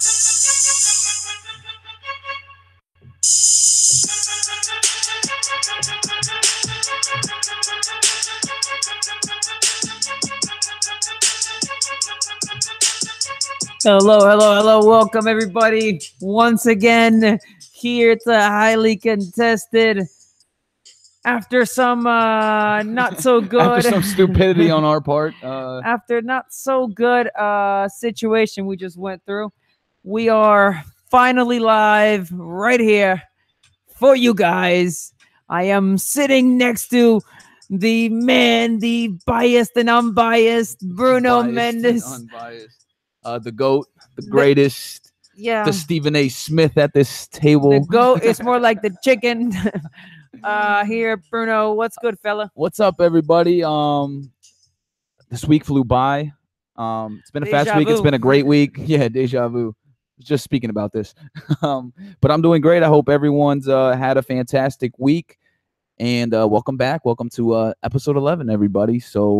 Hello, hello, hello. Welcome, everybody. Once again, here to highly contested. After some not so good. After some stupidity on our part. After not so good situation we just went through, we are finally live right here for you guys. I am sitting next to the man, the biased and unbiased Bruno Mendes. Unbiased. The GOAT, the greatest. Yeah. The Stephen A. Smith at this table. The GOAT is more like the chicken. Here, Bruno. What's good, fella? What's up, everybody? This week flew by. It's been a fast week. It's been a great week. Yeah, deja vu. Just speaking about this. But I'm doing great. I hope everyone's had a fantastic week. And welcome back. Welcome to episode 11, everybody. So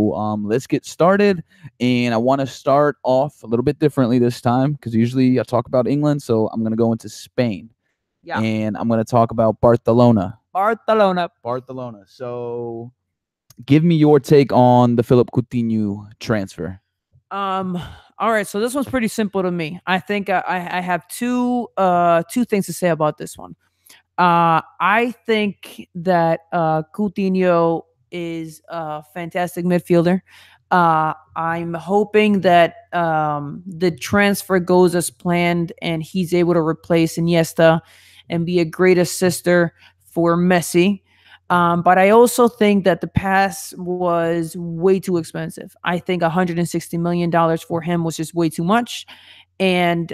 let's get started. And I want to start off a little bit differently this time because usually I talk about England. So I'm going to go into Spain. Yeah. And I'm going to talk about Barcelona. Barcelona. So give me your take on the Philippe Coutinho transfer. All right. So this one's pretty simple to me. I think I have two things to say about this one. I think that Coutinho is a fantastic midfielder. I'm hoping that the transfer goes as planned and he's able to replace Iniesta and be a great assister for Messi. But I also think that the pass was way too expensive. I think $160 million for him was just way too much. And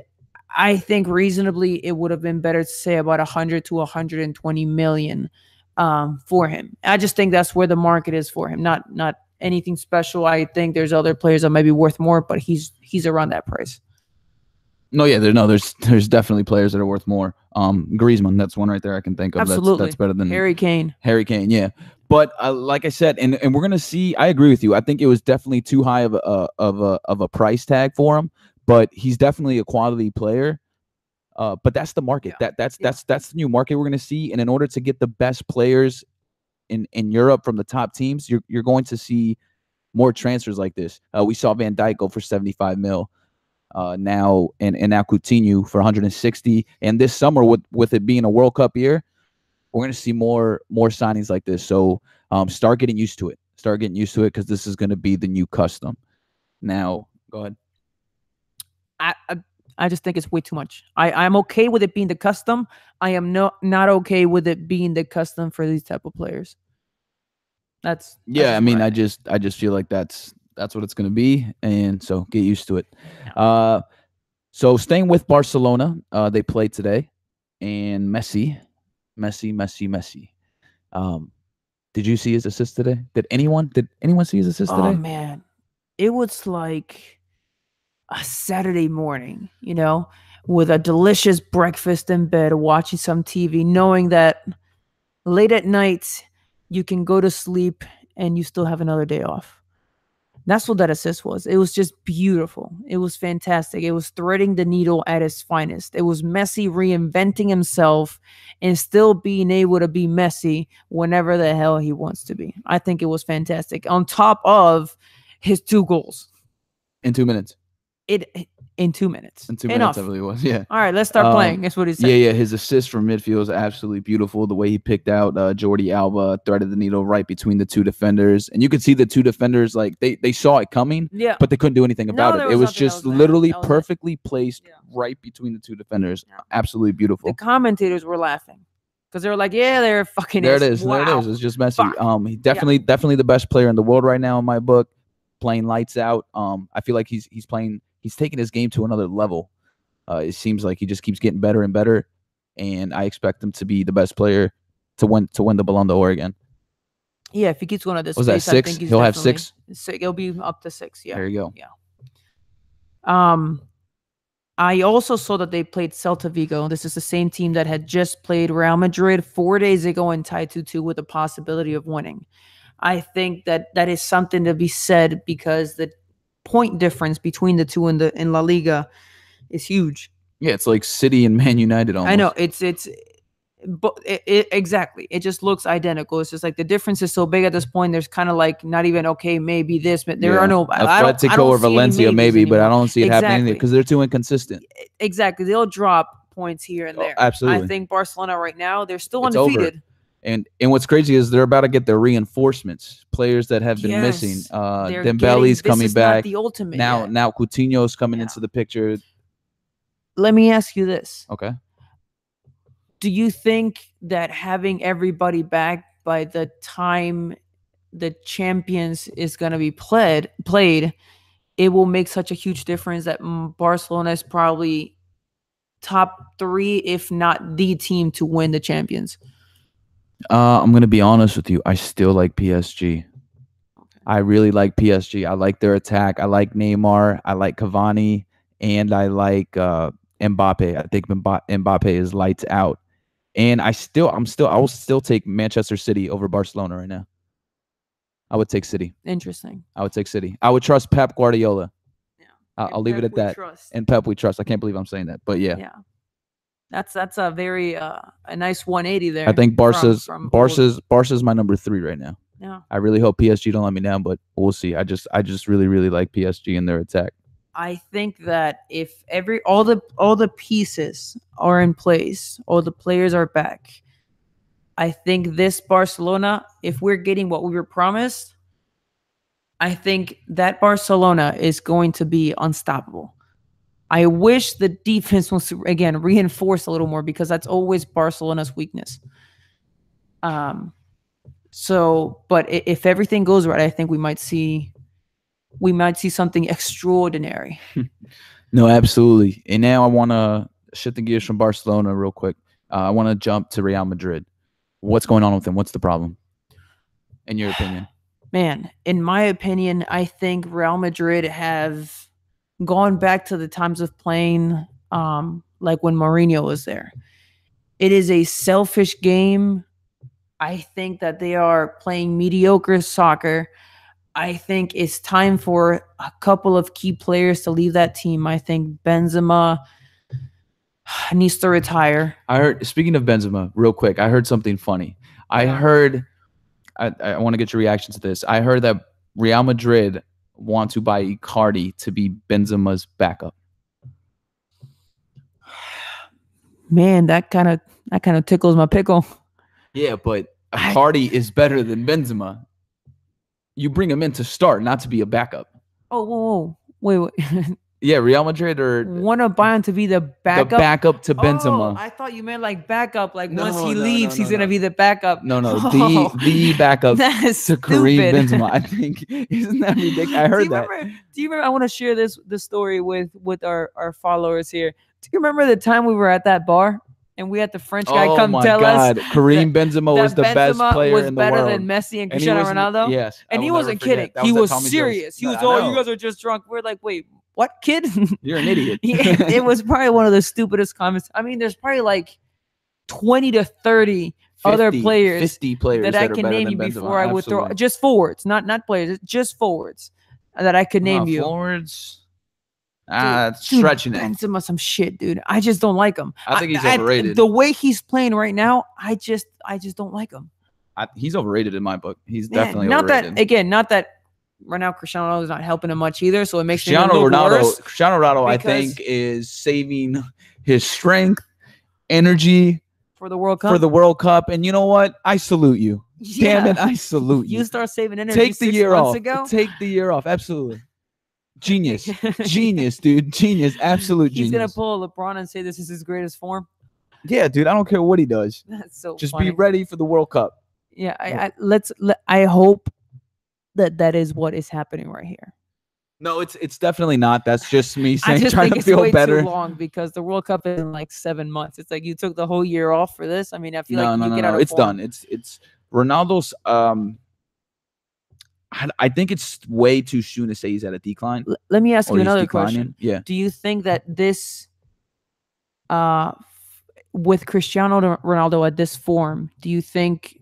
I think reasonably it would have been better to say about 100 to 120 million for him. I just think that's where the market is for him. Not anything special. I think there's other players that might be worth more, but he's around that price. No, yeah, there's definitely players that are worth more. Griezmann, that's one right there I can think of. Absolutely. That's better than Harry Kane. Yeah. But like I said, and we're gonna see. I agree with you. I think it was definitely too high of a price tag for him. But he's definitely a quality player. But that's the market. Yeah. That's the new market we're gonna see. And in order to get the best players in Europe from the top teams, you're going to see more transfers like this. We saw Van Dijk go for 75 mil. Now Coutinho for 160. And this summer, with it being a World Cup year, we're going to see more signings like this. So start getting used to it. Because this is going to be the new custom. Now, go ahead. I just think it's way too much. I'm okay with it being the custom. I am not okay with it being the custom for these type of players. That's I mean, I just feel like that's what it's going to be, and so get used to it. Yeah. So staying with Barcelona, they played today, and Messi. Did you see his assist today? Did anyone see his assist today? Oh man, it was like a Saturday morning, with a delicious breakfast in bed, watching some TV, knowing that late at night you can go to sleep and you still have another day off. That's what that assist was. It was just beautiful. It was fantastic. It was threading the needle at its finest. It was Messi reinventing himself and still being able to be Messi whenever the hell he wants to be. I think it was fantastic. On top of his 2 goals. In 2 minutes. In 2 minutes. In 2 minutes, I believe it was. Yeah. All right, let's start playing. That's what he said. Yeah. His assist from midfield is absolutely beautiful. The way he picked out Jordi Alba, threaded the needle right between the 2 defenders, and you could see the 2 defenders like they saw it coming. Yeah. But they couldn't do anything about it. It was just literally perfectly placed right between the 2 defenders. Yeah. Absolutely beautiful. The commentators were laughing because they were like, "Yeah, they're fucking." There it is. Wow. There it is. It's just Messi. He definitely the best player in the world right now in my book. Playing lights out. I feel like he's playing. He's taking his game to another level. It seems like he just keeps getting better and better, and I expect him to be the best player to win the Ballon d'Or again. Yeah, if he keeps going at this pace, that 6? I think he'll have 6. He'll be up to 6. Yeah. There you go. Yeah. I also saw that they played Celta Vigo. This is the same team that had just played Real Madrid 4 days ago and tied 2-2 with the possibility of winning. I think that is something to be said because the point difference between the two in La Liga is huge. Yeah, it's like City and Man United I know almost. it's but exactly. It just looks identical. It's just like the difference is so big at this point. There's kind of like not even okay, maybe this, but there are Yeah, no. I Atletico don't or see any Valencia maybes maybe, but I anymore. don't see it happening Exactly, because they're too inconsistent. exactly. They'll drop points here and Oh, there. I absolutely, think Barcelona right now they're still it's over. undefeated. And what's crazy is they're about to get their reinforcements, players that have been missing. Yes, they're getting. Dembele's This coming is not back the ultimate now. yet. Now Coutinho's coming Yeah. into the picture. Let me ask you this: Okay. do you think that having everybody back by the time the champions is going to be played, it will make such a huge difference that Barcelona is probably top three, if not the team to win the champions? I'm gonna be honest with you. I still like PSG. Okay. I really like PSG. I like their attack. I like Neymar. I like Cavani, and I like Mbappe. I think Mbappe is lights out. And I will still take Manchester City over Barcelona right now. I would take City. Interesting. I would take City. I would trust Pep Guardiola. Yeah. I'll And leave it Pep at we that. trust. And Pep we trust. I can't believe I'm saying that, but yeah, Yeah. That's a very a nice 180 I there think from old. Barca's my number 3 right now. Yeah. I really hope PSG don't let me down, but we'll see. I just really like PSG and their attack. I think that if every all the pieces are in place, all the players are back, I think this Barcelona, if we're getting what we were promised, I think that Barcelona is going to be unstoppable. I wish the defense was again reinforced a little more because that's always Barcelona's weakness. Um, but if everything goes right, I think we might see something extraordinary. No, absolutely. And now I want to shift the gears from Barcelona real quick. I want to jump to Real Madrid. What's going on with them? What's the problem, in your opinion? Man, in my opinion, I think Real Madrid have gone back to the times of playing like when Mourinho was there. It is a selfish game. I think that they are playing mediocre soccer. I think it's time for a couple of key players to leave that team. I think Benzema needs to retire. I heard, speaking of Benzema, real quick, I heard something funny. I Yeah. heard, I want to get your reaction to this. I heard that Real Madrid want to buy Icardi to be Benzema's backup. Man, that kind of tickles my pickle. Yeah, but Icardi is better than Benzema. You bring him in to start, not to be a backup. Oh, whoa, whoa. Wait. Yeah, Real Madrid or Want to buy him to be the the backup? backup to Oh, Benzema. I thought you meant like backup. Like once No, he no, no, leaves, no, he's gonna no. be the backup. No, Oh, the backup that's to Kareem stupid. Benzema. I think isn't that ridiculous? I heard that. Do you remember? I want to share this story with our followers here. Do you remember the time we were at that bar and we had the French guy Oh come my tell us God, Kareem Benzema was that the best Benzema player was in the better world, than Messi and and he Cristiano was Ronaldo? yes, I And he will never wasn't forget. kidding. That He was at was Tommy Joe's. serious. He No, was, I oh, you know. guys are just drunk. We're like, wait, what, kid? You're an idiot. Yeah, it was probably one of the stupidest comments. I mean, there's probably like 20 to 30 other players 50 players that I are can better name than you Benzema. before I would throw Absolutely. just forwards, not players, just forwards that I could name you. Forwards. Dude, Stretching it. Benzema some shit, dude. I just don't like him. I think he's overrated. The way he's playing right now, I just don't like him. He's overrated in my book. He's Man, definitely not overrated. that again, not that right now Cristiano Ronaldo is not helping him much either, so it makes me look worse. Cristiano Ronaldo, I because- think, is saving his strength, energy for the World Cup. for the World Cup. And you know what? I salute you. Yeah. Damn it, I salute you. You start saving energy Take the 6 year months off. ago. Take the year off. Absolutely. Genius. Genius, dude. Genius. Absolute He's genius. gonna pull LeBron and say this is his greatest form. Yeah, dude. I don't care what he does. That's so Just funny. be ready for the World Cup. Yeah, I hope that is what is happening right here. No, it's definitely not. That's just me I saying just trying think to it's feel way better. too long because the World Cup is in like 7 months. It's like you took the whole year off for this. I mean, I feel like you get out of It's form. done. It's Ronaldo's. I think it's way too soon to say he's at a decline. Let me ask or you he's another declining. question. Yeah. Do you think that this, with Cristiano Ronaldo at this form, do you think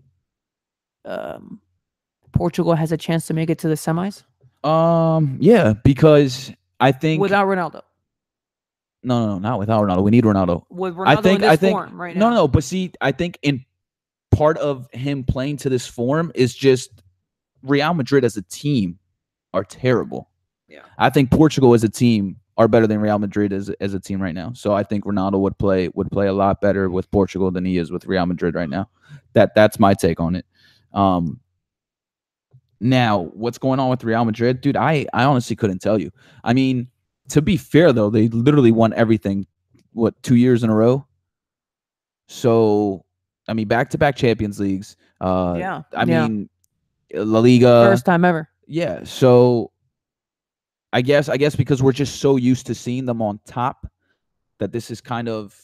Portugal has a chance to make it to the semis Yeah, because I think without Ronaldo? No, not without Ronaldo. We need Ronaldo. With I Ronaldo in think. this I think. form right No, now. no. But see, I think in part of him playing to this form is just Real Madrid as a team are terrible. Yeah. I think Portugal as a team are better than Real Madrid as a team right now. So I think Ronaldo would play a lot better with Portugal than he is with Real Madrid right now. That's my take on it. Um, Now, what's going on with Real Madrid, dude? I honestly couldn't tell you. I mean, to be fair though, they literally won everything. What, 2 years in a row? So, I mean, back-to-back Champions Leagues. Yeah. I Yeah. mean, La Liga. First time ever. Yeah. So I guess because we're just so used to seeing them on top that this is kind of,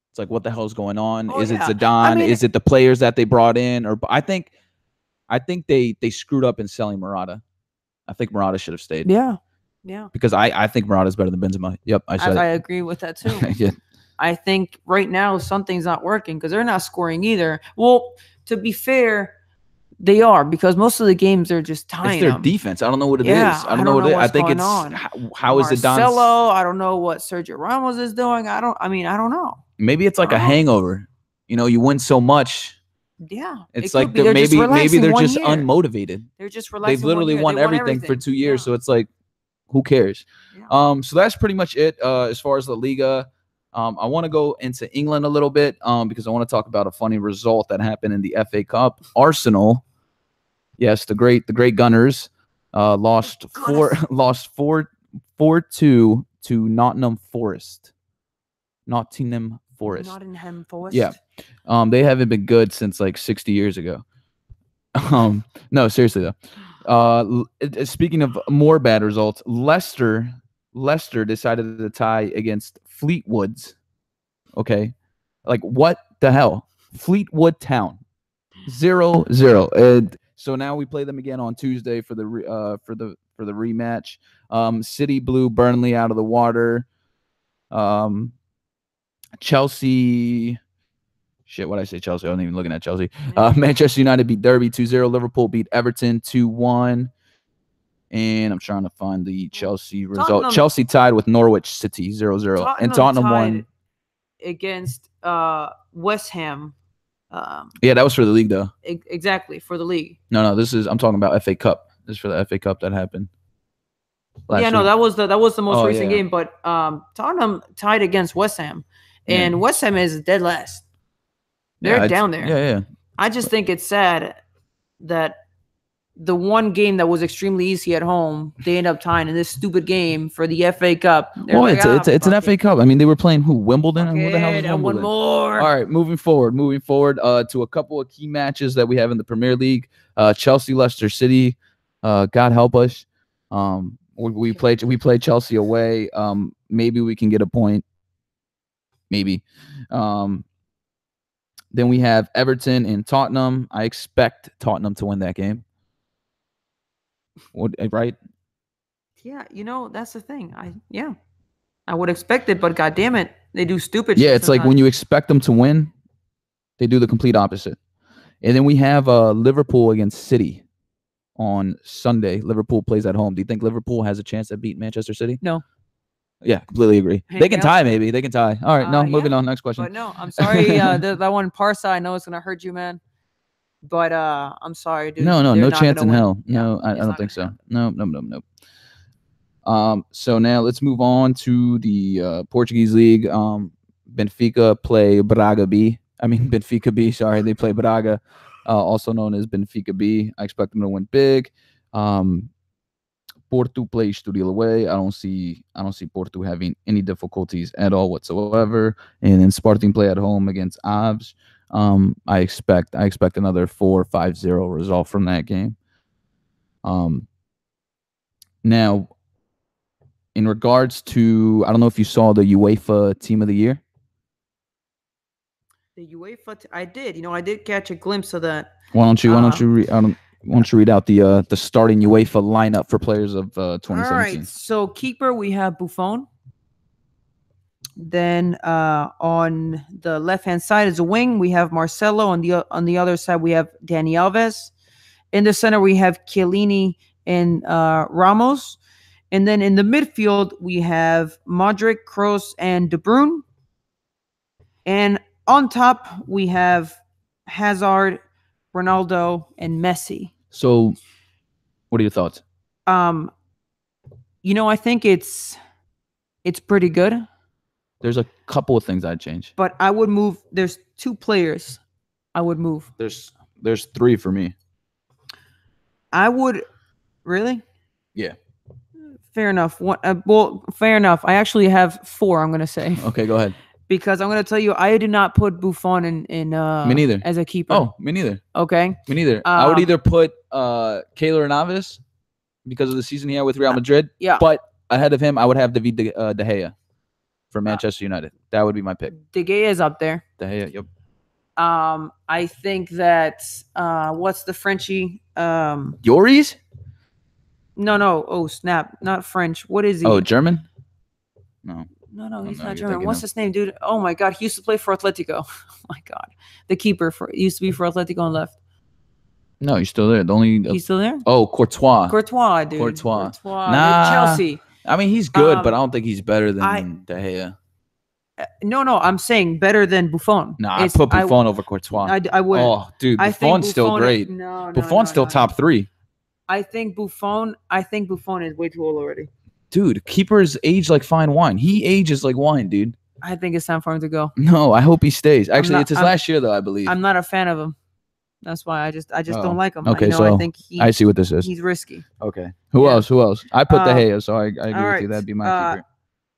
it's like, what the hell's going on? Oh Is it yeah. I Zidane? mean, Is it the players that they brought in? Or I think they screwed up in selling Murata. I think Murata should have stayed yeah. Yeah. because I think Murata's better than Benzema. Yep, I said I agree with that too. it. Yeah, I think right now something's not working because they're not scoring either. Well, to be fair, they are because most of the games they're just it's tying their them. defense. I don't know what it Yeah, is. I I don't know don't what know it is. I what's think going it's on. how is Zidane's. Marcelo, I don't know what Sergio Ramos is doing. I mean, I don't know. Maybe it's I like a don't know. hangover. You win so much. Yeah, it It's could like be. They're just maybe relaxing they're one just year. unmotivated. They're just They've relaxing one literally year. They won won everything for everything. 2 years, Yeah. so it's like, who cares? Yeah. So that's pretty much it as far as the Liga. I want to go into England a little bit because I want to talk about a funny result that happened in the FA Cup. Arsenal, yes, the great Gunners, lost four Gunners. lost 4-2 to Nottingham Forest. Nottingham Forest. Nottingham Forest. Yeah. They haven't been good since like 60 years ago. No, seriously though. Speaking of more bad results, Leicester decided to tie against Fleetwood's. Okay, like what the hell? Fleetwood Town, 0-0. And so now we play them again on Tuesday for the rematch. City blew Burnley out of the water. Chelsea. Shit, what I say, Chelsea? I wasn't even looking at Chelsea. Manchester United beat Derby 2-0. Liverpool beat Everton 2-1. And I'm trying to find the Chelsea result. Tottenham- Chelsea tied with Norwich City 0-0. And Tottenham won. against West Ham. Yeah, that was for the league though. Exactly, for the league. No, I'm talking about FA Cup. This is for the FA Cup that happened. Yeah, no, week. that was the most Oh, recent yeah. game. But Tottenham tied against West Ham, Yeah. and West Ham is dead last. They're Yeah, down there. Yeah. I just think it's sad that the one game that was extremely easy at home, they end up tying in this stupid game for the FA Cup. They're Well, like, it's an fuck FA it. Cup. I mean, they were playing who? Wimbledon? Fuck Who the hell is it, and one Wimbledon? more. All right, moving forward to a couple of key matches that we have in the Premier League. Chelsea, Leicester City. God help us. We played Chelsea away. Maybe we can get a point. Maybe. Then we have Everton and Tottenham. I expect Tottenham to win that game. Right? Yeah, that's the thing. I would expect it, but god damn it, they do stupid Yeah, shit. it's like when you expect them to win, they do the complete opposite. And then we have Liverpool against City on Sunday. Liverpool plays at home. Do you think Liverpool has a chance to beat Manchester City? No. Yeah, completely agree. They can tie, maybe. They can tie. All right, moving on. Next question. But no, I'm sorry. That one Parsa, I know it's gonna hurt you, man. But I'm sorry, dude. No They're not chance gonna in win. hell. Yeah, No, I it's don't not think so. gonna happen. No. So now let's move on to the Portuguese league. Benfica play Braga B. I mean Benfica B. Sorry, they play Braga, also known as Benfica B. I expect them to win big. Porto play Estoril away. I don't see Porto having any difficulties at all whatsoever. And then Sporting play at home against Aves. I expect another 4-5-0 result from that game. Now, in regards to, I don't know if you saw the UEFA Team of the Year. The UEFA, I did. I did catch a glimpse of that. Why don't you read out the starting UEFA lineup for players of 2017? All right. So keeper, we have Buffon. Then on the left hand side is a wing. We have Marcelo. On the other side, we have Dani Alves. In the center, we have Chiellini and Ramos. And then in the midfield, we have Modric, Kroos, and De Bruyne. And on top, we have Hazard, Ronaldo, and Messi. So, what are your thoughts? Um, I think it's pretty good. There's a couple of things I'd change. But I would move. There's 2 players I would move. There's 3 for me. I would really. Yeah. Fair enough. Fair enough. I actually have 4. I'm gonna say. Okay, go ahead. Because I'm gonna tell you, I did not put Buffon in me neither as a keeper. Oh, me neither. Okay. Me neither. I would either put Keylor Navas because of the season he had with Real Madrid. Yeah. But ahead of him, I would have David De Gea for Manchester United. That would be my pick. De Gea is up there. De Gea, yep. I think that what's the Frenchie? Lloris? No. Oh snap! Not French. What is he? Oh, German? No. No, he's not German. What's his name, dude? Oh my God, he used to play for Atletico. Oh my God, the keeper used to be for Atletico on left. No, he's still there. He's still there. Oh, Courtois, dude. Courtois. Nah, Chelsea. I mean, he's good, but I don't think he's better than De Gea. No, I'm saying better than Buffon. No, I put Buffon over Courtois. I would. Oh, dude, Buffon's still great. Buffon's still top 3. I think Buffon is way too old already. Dude, keepers age like fine wine. He ages like wine, dude. I think it's time for him to go. No, I hope he stays. Actually, it's his last year, though, I believe. I'm not a fan of him. That's why I just don't like him. Okay, I think I see what this is. He's risky. Okay. Who else? I put De Gea, so I agree with you. That'd be my keeper.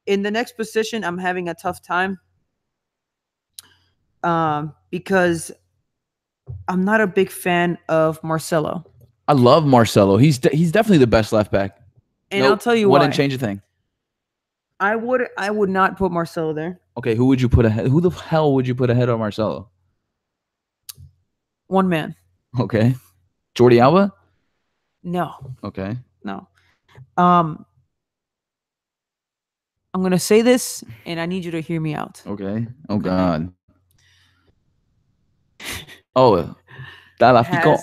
In the next position, I'm having a tough time because I'm not a big fan of Marcelo. I love Marcelo. He's definitely the best left back. And I'll tell you why. Wouldn't change a thing. I would not put Marcelo there. Okay, who would you put ahead? Who the hell would you put ahead of Marcelo? One man. Okay. Jordi Alba? No. Okay. No. I'm gonna say this, and I need you to hear me out. Okay. Oh God. Oh, Tagliafico.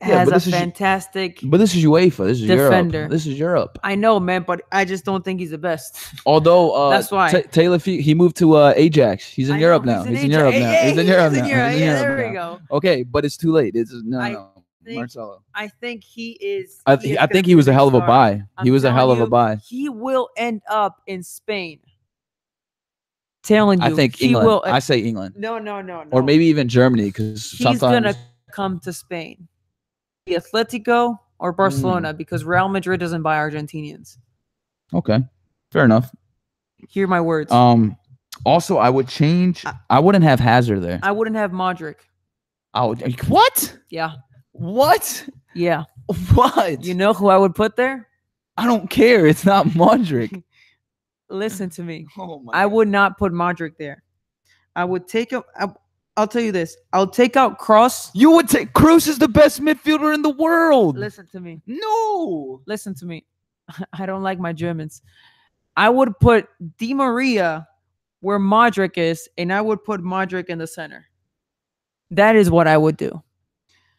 Has a fantastic. But this is UEFA. This is defender. Europe. This is Europe. I know, man, but I just don't think he's the best. Although that's why Taylor he moved to Ajax. He's in Europe now. He's in Europe now. He's in Europe now. There we go. Okay, but it's too late. It's no. Marcelo. I think he is. I think he was a hell of a buy. He was a hell of a buy. He will end up in Spain. Telling you, I think England. Will, I say England. No. Or maybe even Germany, because he's gonna come to Spain. The Atletico or Barcelona, because Real Madrid doesn't buy Argentinians. Okay, fair enough. Hear my words. Also, I would change. I wouldn't have Hazard there. I wouldn't have Modric. Oh, what? Yeah. What? Yeah. What? You know who I would put there? I don't care. It's not Modric. Listen to me. Oh my I would not put Modric there. I would take him. I'll tell you this. I'll take out Kroos. You would take Kroos is the best midfielder in the world. Listen to me. No. Listen to me. I don't like my Germans. I would put Di Maria where Modric is, and I would put Modric in the center. That is what I would do.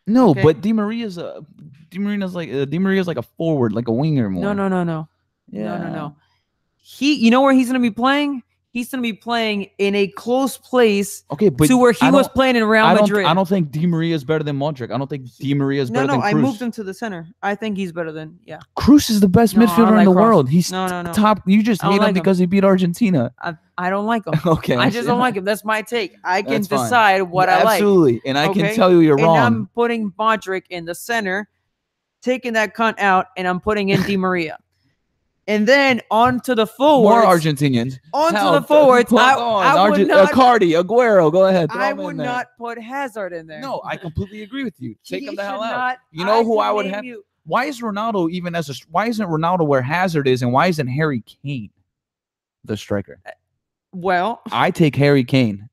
No, okay. But Di Maria's like a forward, like a winger more. No. Yeah. No. You know where he's going to be playing? He's going to be playing in a close place to where he was playing in Real Madrid. I don't think Di Maria is better than Modric. I don't think Di Maria is better than Kroos. I moved him to the center. I think he's better than, Kroos is the best midfielder in the world. He's top. You just hate him because he beat Argentina. I don't like him. Okay. I just don't like him. That's my take. I can decide what I like. Absolutely. And I can tell you you're wrong. And I'm putting Modric in the center, taking that cunt out, and I'm putting in Di Maria. And then on to the forwards. More Argentinians. On to the forwards. I would not. Cardi, Aguero, go ahead. I would not put Hazard in there. No, I completely agree with you. Take him the hell out. You know who I would have? Why is Ronaldo even why isn't Ronaldo where Hazard is, and why isn't Harry Kane the striker? Well, I take Harry Kane.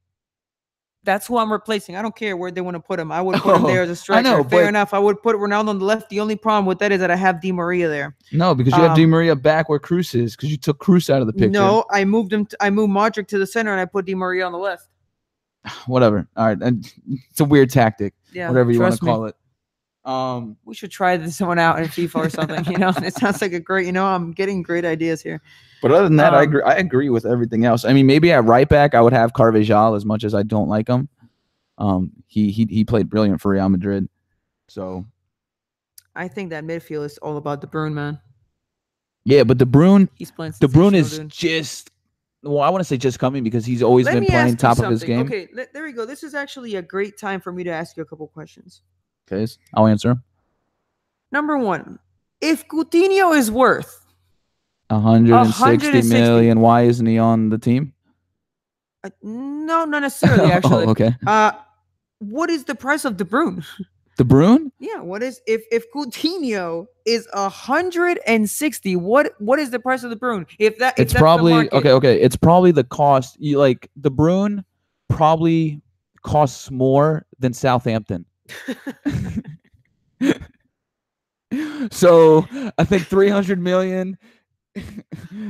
That's who I'm replacing. I don't care where they want to put him. I would put him there as a striker. I know, fair enough. I would put Ronaldo on the left. The only problem with that is that I have Di Maria there. No, because you have Di Maria back where Kroos is, because you took Kroos out of the picture. No, I moved him. I moved Modric to the center, and I put Di Maria on the left. Whatever. All right, it's a weird tactic. Yeah, whatever you want to call it. We should try this one out in FIFA or something. It sounds like a great. I'm getting great ideas here. But other than that, I Um, agree. I agree with everything else. I mean, maybe at right back, I would have Carvajal as much as I don't like him. He played brilliant for Real Madrid. So I think that midfield is all about De Bruyne, man. yeah, but He's playing De Bruyne sensational, is dude. just. Well, I want to say just coming because he's always Let been me playing ask you top of his something. game. Okay, there we go. This is actually a great time for me to ask you a couple questions. Okay, I'll answer him. Number one, if Coutinho is worth 160 160, million. Why isn't he on the team? No, not necessarily. Actually, Oh, okay. What is the price of De Bruyne? De Bruyne? Yeah, what is if Coutinho is 160? What is the price of De Bruyne? If It's that's the probably market, okay. It's probably the cost. You like De Bruyne probably costs more than Southampton. So I think 300 million.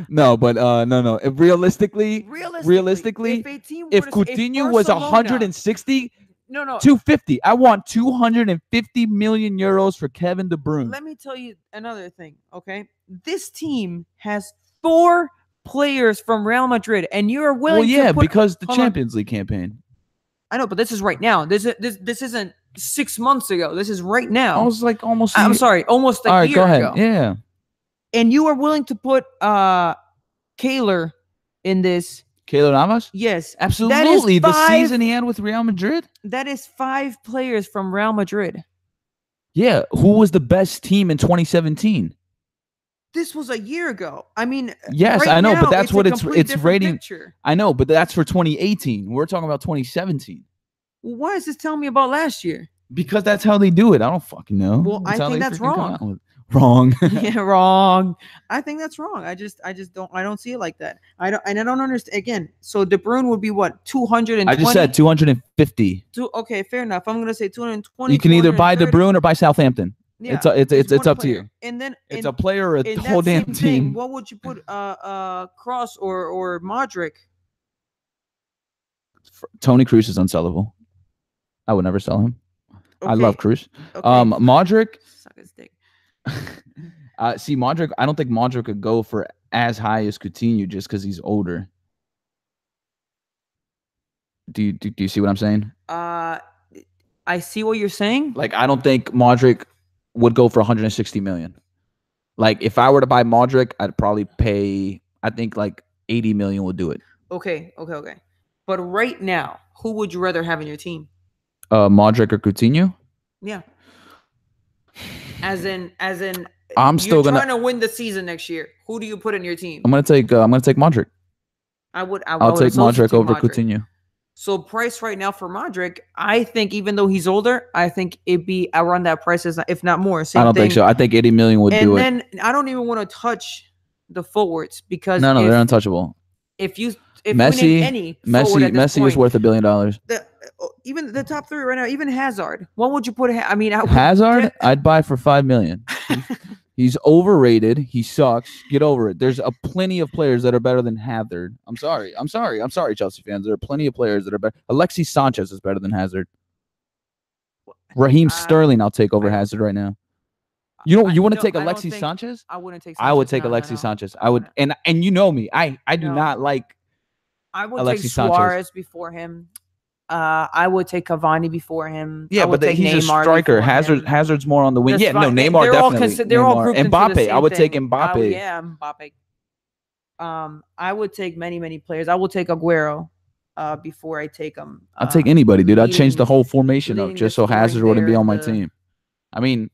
No, but no. Realistically, if a team if were to if Coutinho was Barcelona, 160, no, 250. I want 250 million euros for Kevin De Bruyne. let me tell you another thing. Okay, this team has 4 players from Real Madrid, and you are willing Well, yeah, to put. because the Hold on. Champions League campaign. I know, but this is right now. This isn't 6 months ago. This is right now. I was like almost. I'm sorry, almost a All right, year go ahead. ago. Yeah. And you are willing to put Kaler in this. Keylor Navas? Yes, Absolutely. The five- season he had with Real Madrid? That is 5 players from Real Madrid. Yeah. Who was the best team in 2017? This was a year ago. I mean, Yes, right I know, now, but that's what a it's complete it's different rating. picture. I know, but that's for 2018. We're talking about 2017. Well, why is this telling me about last year? Because that's how they do it. I don't fucking know. Well, I how think they that's freaking come wrong. out with- Wrong. Yeah, wrong. I think that's wrong. I just don't see it like that. I don't understand. Again, so De Bruyne would be what, 220? I just said 250. Okay, fair enough. I'm gonna say 220. You can either buy De Bruyne or buy Southampton. Yeah, it's one up to player. you. And then It's a player or a in whole that damn same team. thing, what would you put Cross or Modric? Tony Cruz is unsellable. I would never sell him. I love Cruz. Okay. Modric. Suck his dick. See, Modric. I don't think Modric could go for as high as Coutinho just because he's older. Do you see what I'm saying? I see what you're saying. Like, I don't think Modric would go for 160 million. Like, if I were to buy Modric, I'd probably pay. I think like 80 million would do it. Okay. But right now, who would you rather have in your team? Modric or Coutinho? Yeah. As in, I'm still trying to win the season next year. Who do you put in your team? I'm gonna take Modric. I'll take Modric over Coutinho. So price right now for Modric, I think even though he's older, I think it'd be around that price, if not more. I don't think so. I think 80 million would do it. And then I don't even want to touch the forwards because no, they're untouchable. If Messi, we name any Messi is worth $1 billion. Even the top 3 right now, even Hazard. What would you put? I mean, Hazard, I'd buy for $5 million. He's overrated. He sucks. Get over it. There's plenty of players that are better than Hazard. I'm sorry, Chelsea fans. There are plenty of players that are better. Alexis Sanchez is better than Hazard. Raheem Sterling, I'll take over Hazard right now. You want to take Alexis Sanchez? I wouldn't take. I would take Alexis Sanchez. I would, and you know me. I do not like. I would Alexis take Suarez Sanchez before him. I would take Cavani before him. Yeah, but he's Neymar a striker. Hazard's more on the wing. That's yeah, fine. no, Neymar they're definitely. They're all grouped into the Mbappe. same I would thing. take Mbappe. Yeah, Mbappe. I would take many players. I will take Aguero before I take him. I'd take anybody, dude. I'd change the whole formation up just so Hazard wouldn't be on my team. I mean,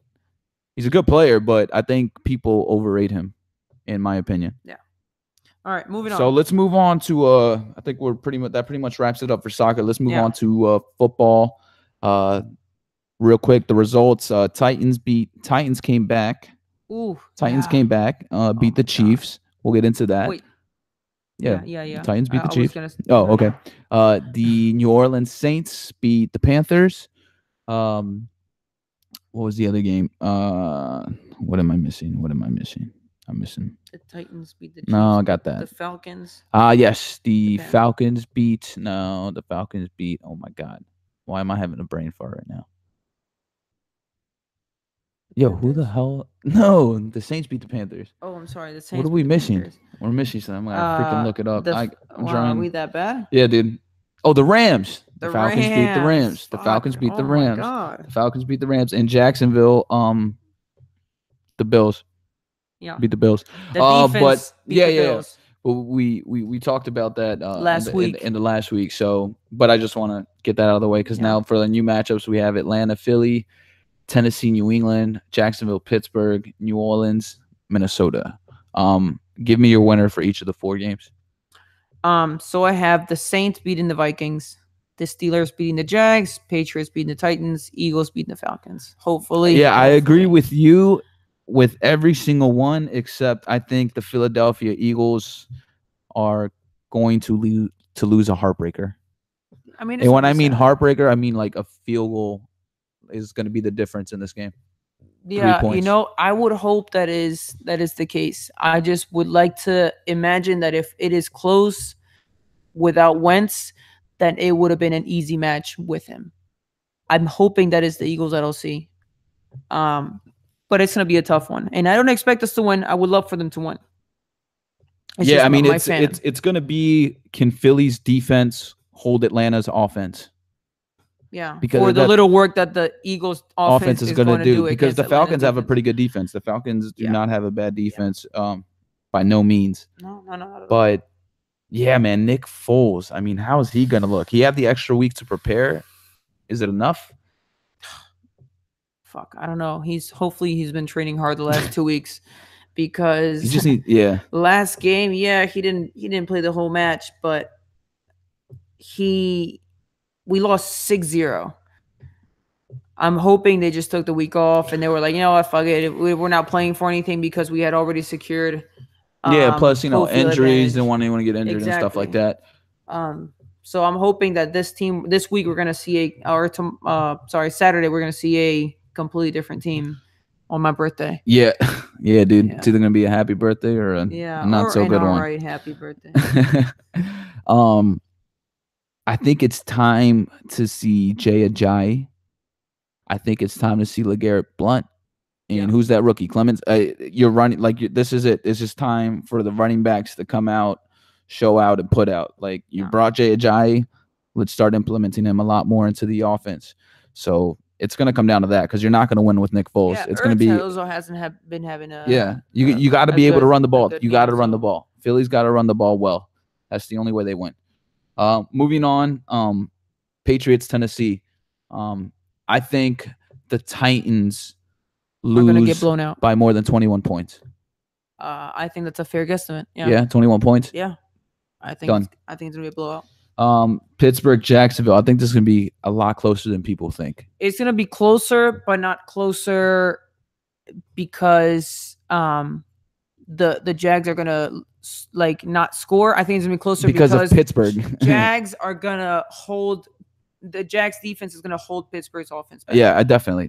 he's a good player, but I think people overrate him, in my opinion. Yeah. All right, moving on. So let's move on to I think we're pretty much wraps it up for soccer. Let's move on to football. Real quick, the results. Titans came back. Ooh. Titans came back. Beat the Chiefs. We'll get into that. Wait. Yeah. The Titans beat the Chiefs. Okay. The New Orleans Saints beat the Panthers. What was the other game? What am I missing? I'm missing. The Titans beat the Chiefs. No, I got that. The Falcons. Yes. The Falcons beat. No, the Falcons beat. Oh my God. Why am I having a brain fart right now? Yo, who the Panthers? hell? No, the Saints beat the Panthers. Oh, I'm sorry. The What are Saints we beat the missing? Panthers. We're missing something. I freaking look it up. I'm Wow, are we trying. that bad? Yeah, dude. Oh, the Rams. The The Falcons beat the Rams. Rams. The Fuck. Falcons beat the Oh my Rams. god. The Falcons beat the Rams. In Jacksonville, the Bills Yeah. beat the Bills. The But defense beat yeah, the yeah, yeah. Bills Well, we talked about that last in week. the last week. So, but I just want to get that out of the way because Yeah. now for the new matchups we have Atlanta, Philly, Tennessee, New England, Jacksonville, Pittsburgh, New Orleans, Minnesota. Give me your winner for each of the 4 games. So I have the Saints beating the Vikings, the Steelers beating the Jags, Patriots beating the Titans, Eagles beating the Falcons. Hopefully, Yeah, I agree hopefully. with you with every single one, except I think the Philadelphia Eagles are going to lose a heartbreaker. I mean, it's And when gonna be I mean sad. heartbreaker, I mean like a field goal is going to be the difference in this game. Three Yeah, points. I would hope that is the case. I just would like to imagine that if it is close without Wentz, then it would have been an easy match with him. I'm hoping that is the Eagles that I'll see. Um, but it's gonna be a tough one, and I don't expect us to win. I would love for them to win. It's Yeah, just I mean my it's fandom. it's going to be can Philly's defense hold Atlanta's offense? Yeah, for Because the that little work that the Eagles offense offense is is going to going to do do because against the Atlanta's Falcons have a defense. pretty good defense. The Falcons do Yeah, not have a bad yeah. defense by no means. No, no, no, not at all. But yeah, man, Nick Foles. I mean, how is he going to look? He had the extra week to prepare. Is it enough? Fuck, I don't know. He's been training hard the last 2 weeks He because just need yeah. last game, yeah, he didn't play the whole match, but he we lost 6-0. I'm hoping they just took the week off and they were like, you know what, fuck it. We're not playing for anything because we had already secured Yeah, plus, home field injuries, didn't advantage. want anyone to get injured and stuff like Exactly. that. So I'm hoping that this week we're gonna see Saturday we're gonna see a completely different team on my birthday. Yeah. Yeah, dude. It's Yeah. either going to be a happy birthday or a Yeah, not or so an good all one. right happy birthday. um I think it's time to see Jay Ajayi. I think it's time to see LeGarrette Blunt. And Yeah. who's that rookie? Clemens. You're running like this is it. This is time for the running backs to come out, show out, and put out. Like you Yeah. brought Jay Ajayi, let's start implementing him a lot more into the offense. So it's going to come down to that because you're not going to win with Nick Foles. Yeah, It's going to Ertz be also hasn't been having yeah. You got to a be able to good run the a ball. good You got game. to run the So ball. Philly's got to run the ball well. That's the only way they win. Moving on. Patriots, Tennessee. I think the Titans we're gonna get lose blown out. by more than 21 points. I think that's a fair guesstimate. Yeah. Yeah, 21 points. Yeah. I think Done. it's gonna be a blowout. Pittsburgh, Jacksonville. I think this is going to be a lot closer than people think. It's gonna be closer, but not closer because the Jags are gonna like not score. I think it's gonna be closer Because of Pittsburgh. Jags are gonna hold the Jags defense is gonna hold Pittsburgh's offense back. Yeah, definitely.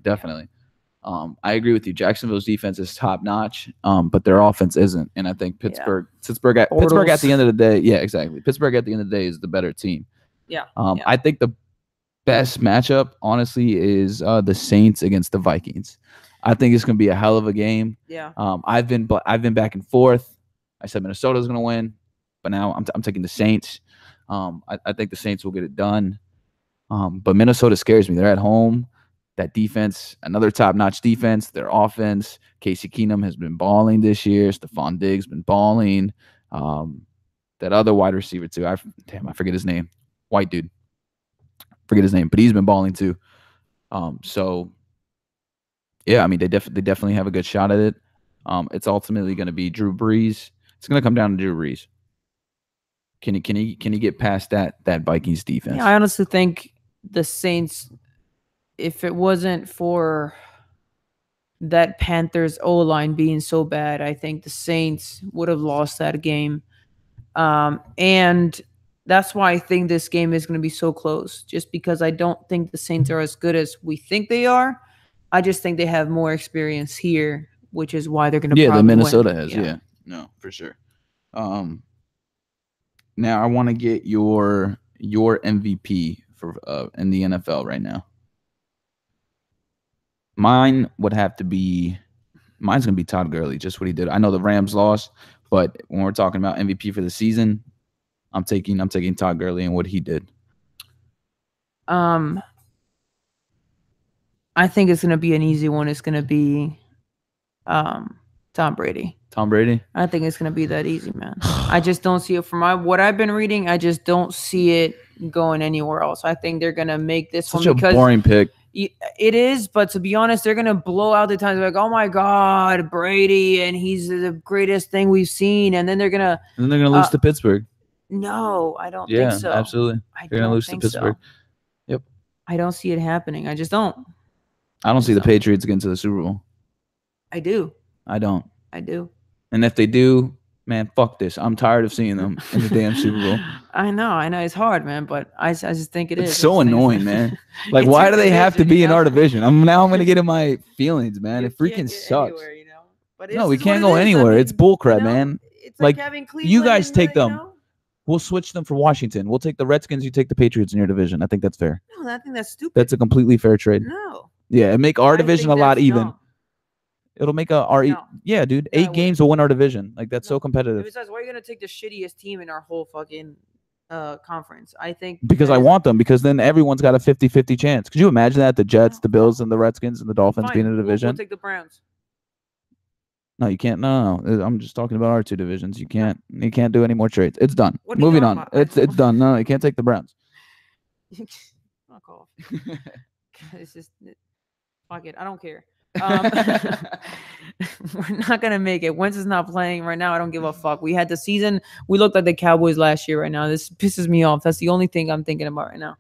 I agree with you. Jacksonville's defense is top notch, but their offense isn't. And I think Pittsburgh at the end of the day, yeah, exactly. Pittsburgh at the end of the day is the better team. Yeah. I think the best matchup, honestly, is the Saints against the Vikings. I think it's going to be a hell of a game. Yeah. I've been back and forth. I said Minnesota's going to win, but now I'm taking the Saints. I think the Saints will get it done. But Minnesota scares me. They're at home. That defense, another top-notch defense. Their offense, Casey Keenum has been balling this year. Stephon Diggs been balling. That other wide receiver too. I forget his name. White dude. Forget his name, but he's been balling too. So yeah, I mean they definitely have a good shot at it. It's ultimately going to be Drew Brees. It's going to come down to Drew Brees. Can he get past that Vikings defense? Yeah, I honestly think the Saints, if it wasn't for that Panthers O line being so bad, I think the Saints would have lost that game. And that's why I think this game is going to be so close, just because I don't think the Saints are as good as we think they are. I just think they have more experience here, which is why they're going to the probably Minnesota win. has. Yeah, no, for sure. Now I want to get your MVP for in the NFL right now. Mine would have to be. Mine's gonna be Todd Gurley. Just what he did. I know the Rams lost, but when we're talking about MVP for the season, I'm taking Todd Gurley and what he did. Um, I think it's gonna be an easy one. It's gonna be Tom Brady. Tom Brady. I think it's gonna be that easy, man. I just don't see it from what I've been reading. I just don't see it going anywhere else. I think they're gonna make this Such one a because boring pick. it is. But to be honest, they're gonna blow out the times like, oh my god, Brady, and he's the greatest thing we've seen, and then they're gonna lose to Pittsburgh. No, I don't Yeah, think so. absolutely. They're gonna lose to Pittsburgh. Yep. I don't see it happening. I just don't. I don't see the Patriots getting to the Super Bowl. I do. I don't. I do. And if they do, man, fuck this. I'm tired of seeing them in the damn Super Bowl. I know. It's hard, man, but I just think it is. It's so annoying, man. Like, why do they have to be in our division? I'm gonna get in my feelings, man. It freaking sucks. Anywhere, But no, we can't go anywhere. It's bullcrap, man. It's like having Cleveland. You guys take them. We'll switch them for Washington. We'll take the Redskins. You take the Patriots in your division. I think that's fair. No, I think that's stupid. That's a completely fair trade. No. Yeah, it make our division a lot even. Dumb. It'll make yeah, dude. 8 games will win our division. Like that's so competitive. Besides, why are you gonna take the shittiest team in our whole fucking conference? I think because I want them. Because then everyone's got a 50-50 chance. Could you imagine that? The Jets, the Bills, and the Redskins and the Dolphins being in a division. We'll take the Browns. No, you can't. No. I'm just talking about our 2 divisions. You can't do any more trades. It's done. Moving on. It's done. No, you can't take the Browns. Fuck off. It's just fuck it. I don't care. We're not gonna make it. Wentz is not playing right now. I don't give a fuck. We had the season. We looked like the Cowboys last year. Right now, this pisses me off. That's the only thing I'm thinking about right now.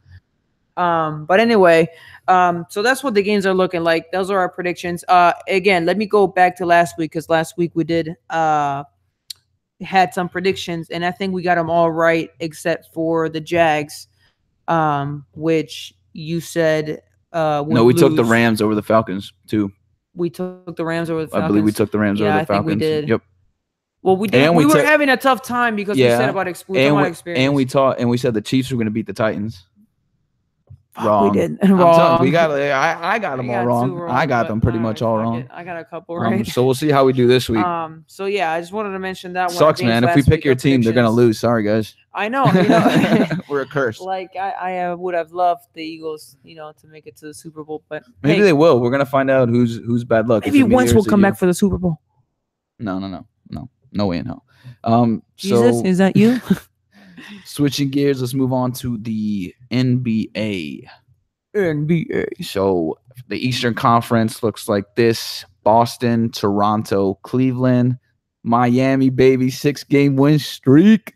But anyway, so that's what the games are looking like. Those are our predictions. Again, let me go back to last week because last week we did had some predictions, and I think we got them all right except for the Jags, which you said no, we took the Rams over the Falcons too. We took the Rams over the Falcons. I believe we took the Rams over the Falcons. I think we did. Yep. Well, we did. And we were having a tough time because we said about experience. And we said the Chiefs were going to beat the Titans. Wrong. We did. Wrong. We got. I got them all wrong. I got them pretty much all wrong. I got a couple right. So we'll see how we do this week. So yeah, I just wanted to mention that one. Sucks, man. If we pick your team, they're gonna lose. Sorry, guys. I know. We're a curse. Like I would have loved the Eagles, to make it to the Super Bowl, but maybe they will. We're gonna find out who's bad luck. Maybe Wentz will come back for the Super Bowl. No way in hell. Jesus, is that you? Switching gears, let's move on to the NBA. So the Eastern Conference looks like this: Boston, Toronto, Cleveland, Miami, baby, 6-game win streak.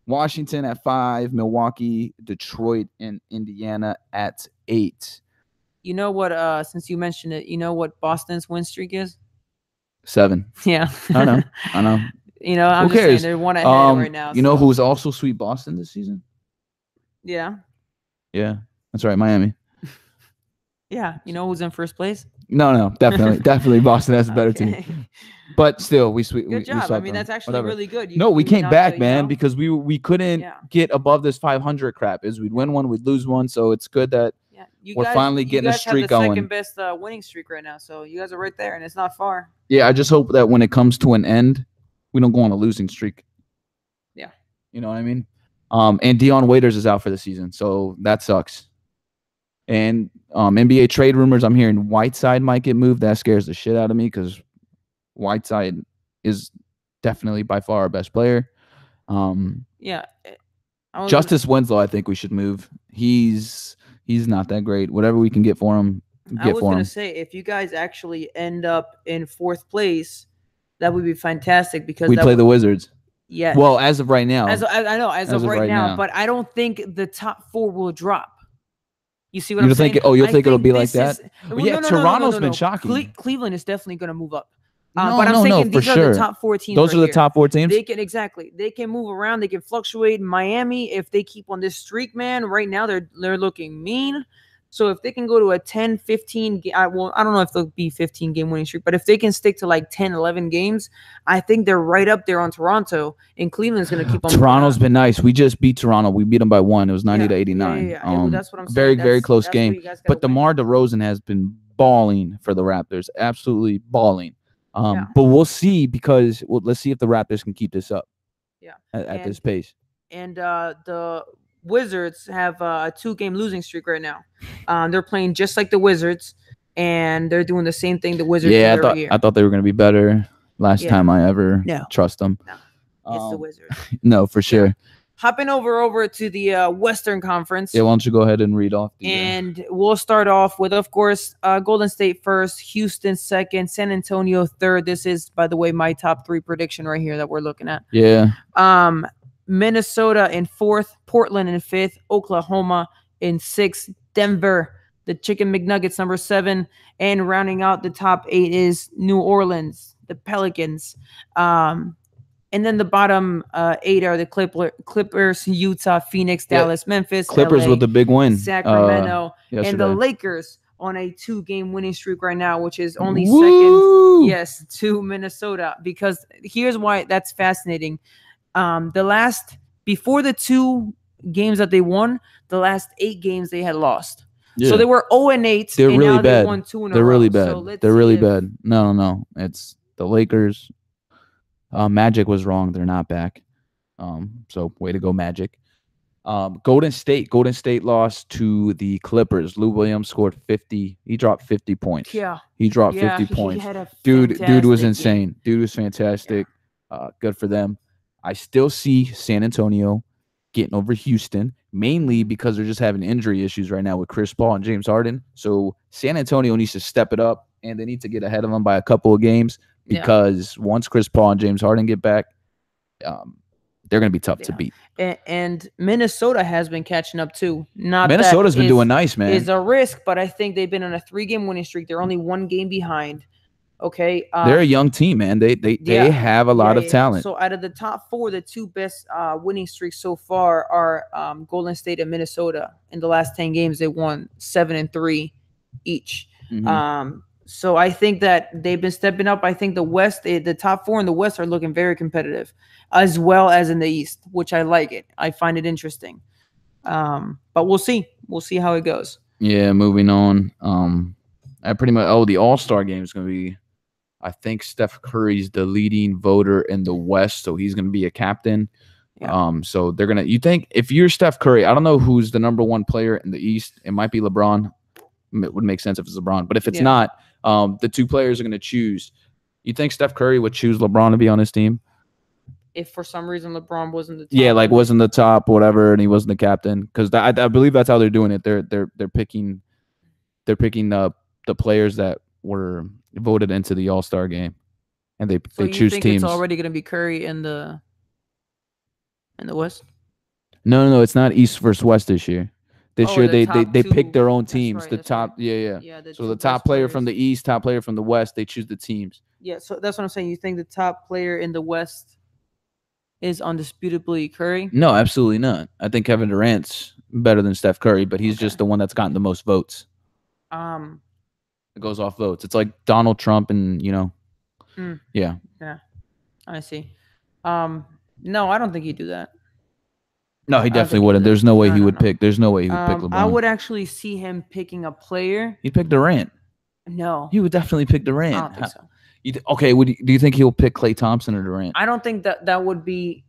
Washington at 5, Milwaukee, Detroit, and Indiana at 8. You know what? Since you mentioned it, you know what Boston's win streak is? 7. Yeah, I know. I'm just saying they're one ahead right now. You know who's also sweet Boston this season? Yeah, that's right, Miami. Yeah, you know who's in first place? No, definitely Boston has a better team. But still, we sweet. Good job. I mean, that's actually really good. We came back, man, because we couldn't get above this 500 crap. We'd win one, we'd lose one. So it's good that we're finally getting a streak going. You guys have the second best winning streak right now, so you guys are right there, and it's not far. Yeah, I just hope that when it comes to an end, we don't go on a losing streak. Yeah, you know what I mean. And Dion Waiters is out for the season, so that sucks. And NBA trade rumors, I'm hearing Whiteside might get moved. That scares the shit out of me because Whiteside is definitely by far our best player. Justice Winslow, I think we should move. He's not that great. Whatever we can get for him, I was going to say, if you guys actually end up in 4th place, that would be fantastic because we play the Wizards. Yeah. Well, as of right now. As of right now. But I don't think the top 4 will drop. You see what I'm saying? You'll think it'll be like that? Toronto's been shocking. Cleveland is definitely going to move up. But I'm thinking these are the top 4 teams. Those are the top 4 teams? They can move around. They can fluctuate. Miami, if they keep on this streak, man, right now they're looking mean. So if they can go to a 10, 15, I don't know if they'll be 15-game winning streak, but if they can stick to like 10, 11 games, I think they're right up there on Toronto, and Cleveland's going to keep on. Toronto's been nice. We just beat Toronto. We beat them by 1. It was 90 to 89. Yeah. That's what I'm saying. Very close game. But DeMar DeRozan has been balling for the Raptors, absolutely balling. Yeah, But we'll see because let's see if the Raptors can keep this up yeah. at And this pace. the Wizards have a 2 game losing streak right now. They're playing just like the Wizards, and they're doing the same thing the Wizards do Yeah, every I year. thought they were going to be better last Yeah, time I ever no, trust them. no, it's the Wizards. No, for Yeah, sure. hopping over to the Western Conference. Yeah, why don't you go ahead and read off the And we'll start off with, of course, Golden State first, Houston second, San Antonio third. This is, by the way, my top 3 prediction right here that we're looking at. yeah. Um, Minnesota in fourth, Portland in fifth, Oklahoma in sixth, Denver, the Chicken McNuggets number 7, and rounding out the top 8 is New Orleans, the Pelicans. And then the bottom 8 are the Clippers, Utah, Phoenix, Yeah, Dallas, Memphis, Clippers LA, with the big win Sacramento, and the yesterday. Lakers on a 2-game winning streak right now, which is only Woo! second, yes, to Minnesota. Because here's why that's fascinating. Before the 2 games that they won, the last 8 games they had lost. Yeah. So they were 0-8, They're and really now bad. they won 2 in a They're row. really bad. So let's They're see really if- bad. No. It's the Lakers. Magic was wrong. They're not back. So way to go, Magic. Golden State. Golden State lost to the Clippers. Lou Williams scored 50. He dropped 50 points. Yeah. He dropped Yeah, 50 he points. had a Dude was fantastic game. insane. Dude was fantastic. Good for them. I still see San Antonio getting over Houston, mainly because they're just having injury issues right now with Chris Paul and James Harden. So San Antonio needs to step it up, and they need to get ahead of them by a couple of games because once Chris Paul and James Harden get back, they're going to be tough to beat. And Minnesota has been catching up too. Not Minnesota's been doing nice, man. Is a risk, but I think they've been on a 3-game winning streak. They're only 1 game behind. Okay, they're a young team, man. They have a lot of talent. So out of the top 4, the 2 best winning streaks so far are Golden State and Minnesota. In the last 10 games, they won 7 and 3 each. Mhm. So I think that they've been stepping up. I think the West, the top 4 in the West are looking very competitive, as well as in the East, which I like it. I find it interesting. But we'll see. We'll see how it goes. Yeah, moving on. I pretty much the All-Star game is going to be, I think Steph Curry's the leading voter in the West, so he's going to be a captain. Yeah. So they're going to, you think if you're Steph Curry, I don't know who's the number 1 player in the East. It might be LeBron. It would make sense if it's LeBron, but if it's not, the 2 players are going to choose. You think Steph Curry would choose LeBron to be on his team? If for some reason LeBron wasn't the top. Yeah, like wasn't the top, whatever, and he wasn't the captain, because I believe that's how they're doing it. They're picking the players that were voted into the All-Star game, and they choose think teams. It's already going to be Curry in the West. No, it's not East versus West this year. This year they pick their own teams. Right, the top, right. yeah. So the top player from the East, top player from the West, they choose the teams. Yeah, so that's what I'm saying. You think the top player in the West is undisputably Curry? No, absolutely not. I think Kevin Durant's better than Steph Curry, but he's just the one that's gotten the most votes. It goes off votes. It's like Donald Trump and, Yeah. Yeah. I see. No, I don't think he'd do that. No, he definitely wouldn't. There's no way he would pick. There's no way he would pick LeBron. I would actually see him picking a player. He'd pick Durant. No. He would definitely pick Durant. I don't think so. Okay, do you think he'll pick Klay Thompson or Durant? I don't think that would be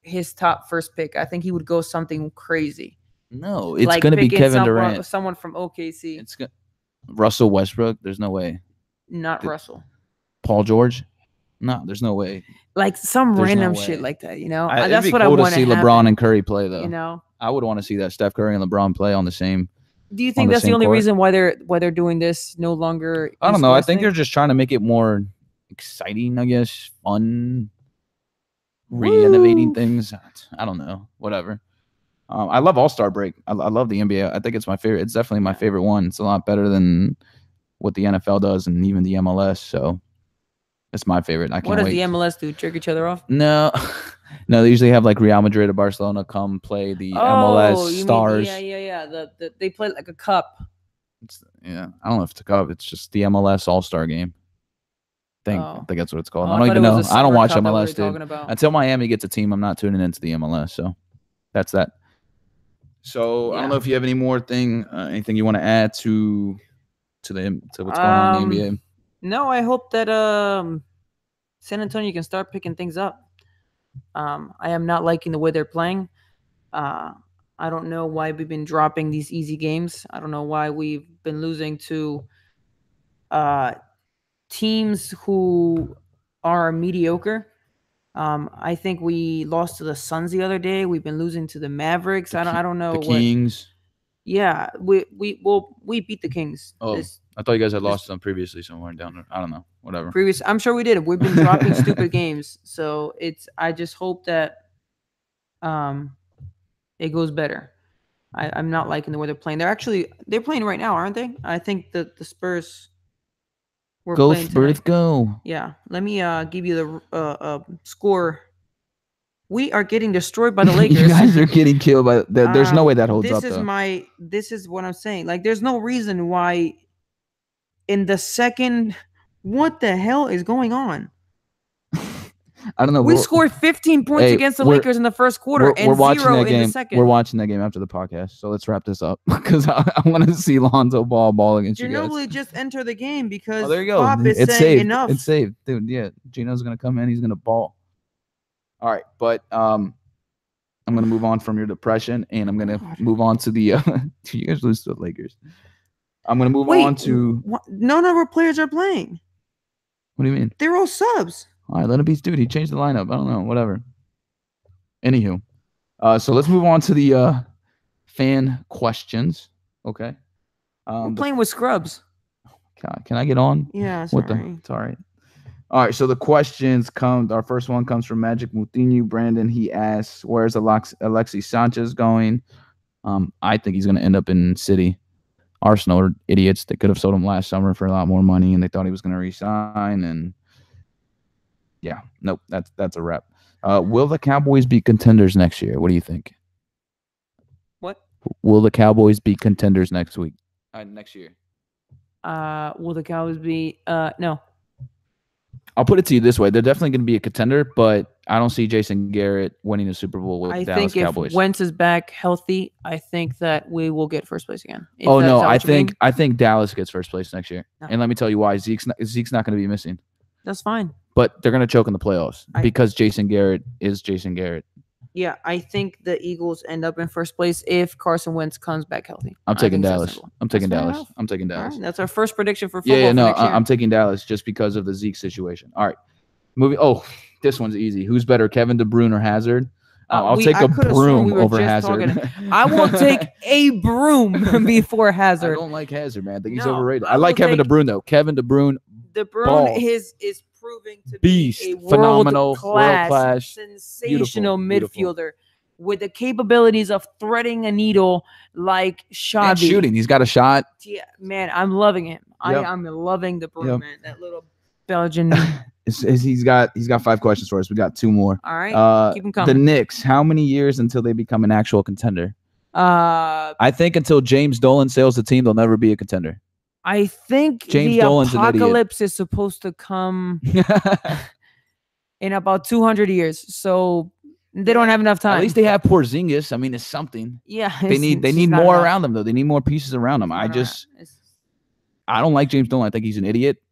his top first pick. I think he would go something crazy. No, it's going to be Kevin Durant. Someone from OKC. It's Russell Westbrook. There's no way. Not Russell. Paul George. No, there's no way. Like some random shit like that, That's what I want to see LeBron and Curry play, though. I would want to see that Steph Curry and LeBron play on the same. Do you think that's the only reason why they're doing this? No longer. I don't know. I think they're just trying to make it more exciting. I guess fun, re-innovating things. I don't know. Whatever. I love All-Star Break. I love the NBA. I think it's my favorite. It's definitely my favorite one. It's a lot better than what the NFL does and even the MLS. So it's my favorite. I can't wait. What does the MLS do? Jerk each other off? No. No, they usually have like Real Madrid or Barcelona come play the MLS stars. Yeah. They play like a cup. I don't know if it's a cup. It's just the MLS All-Star game. I think that's what it's called. I don't even know. I don't watch MLS, dude. Until Miami gets a team, I'm not tuning into the MLS. So that's that. So I don't know if you have any more anything you want to add to to what's going on in the NBA? No, I hope that San Antonio can start picking things up. I am not liking the way they're playing. Uh, I don't know why we've been dropping these easy games. I don't know why we've been losing to uh, teams who are mediocre. I think we lost to the Suns the other day. We've been losing to the Mavericks. I don't know The what. Kings. Yeah, we beat the Kings. Oh, This I thought you guys had this lost them previously somewhere down there. I don't know. Whatever. previous. I'm sure we did. We've been dropping stupid games, so it's. I just hope that um it goes better. I'm not liking the way they're playing. They're playing right now, aren't they? I think the Spurs were Go playing tonight. Spurs, go. Yeah. Let me give you the score. We are getting destroyed by the Lakers. You guys are getting killed by. There's no way that holds up. This is what I'm saying. Like, there's no reason why in the second. What the hell is going on? I don't know. We scored 15 points against the Lakers in the first quarter and zero in the second. We're watching that game after the podcast, so let's wrap this up because I want to see Lonzo ball against you guys. Ginobili just enter the game because there you go. Pop is It's saying saved. enough. It's saved, dude. Yeah, Gino's gonna come in. He's gonna ball. All right, but I'm gonna move on from your depression, and I'm gonna move on to the. You guys lose to the Lakers. I'm gonna move on to. None of our players are playing. What do you mean? They're all subs. All right, let him be. Dude, he changed the lineup. I don't know. Whatever. Anywho, so let's move on to the fan questions. Okay. We're playing with scrubs. Can I get on? Yeah, sorry. It's all right. All right, so the questions come. Our first one comes from Magic Moutinho. Brandon, he asks, where's Alexis Sanchez going? I think he's going to end up in City. Arsenal are idiots. They could have sold him last summer for a lot more money, and they thought he was going to resign. And yeah, nope, that's a wrap. Will the Cowboys be contenders next year? What do you think? What? Will the Cowboys be contenders next year? Will the Cowboys be? No. I'll put it to you this way: they're definitely going to be a contender, but I don't see Jason Garrett winning a Super Bowl with the Dallas Cowboys. I think if Wentz is back healthy, I think that we will get first place again. I think Dallas gets first place next year, and let me tell you why. Zeke's not going to be missing. That's fine. But they're going to choke in the playoffs because Jason Garrett is Jason Garrett. Yeah, I think the Eagles end up in first place if Carson Wentz comes back healthy. I'm taking Dallas. I'm taking Dallas. Right, that's our first prediction for football. Yeah, no, I'm taking Dallas just because of the Zeke situation. All right, moving. Oh, this one's easy. Who's better, Kevin De Bruyne or Hazard? I'll take a broom over Hazard. I will take a broom before Hazard. I don't like Hazard, man. I think he's overrated. I like Kevin De Bruyne though. Kevin De Bruyne. De Bruyne is proving to be a phenomenal, world-class, sensational midfielder with the capabilities of threading a needle like Xavi. And shooting. He's got a shot. Yeah, man, I'm loving him. Yep. I'm loving De Bruyne, man. That little Belgian. He's got 5 questions for us. We got 2 more. All right, keep them coming. The Knicks. How many years until they become an actual contender? I think until James Dolan sails the team, they'll never be a contender. I think James the Dolan's apocalypse is supposed to come in about 200 years, so they don't have enough time. At least they have Porzingis. I mean, it's something. Yeah, they need more around them though. They need more pieces around them. I don't like James Dolan. I think he's an idiot.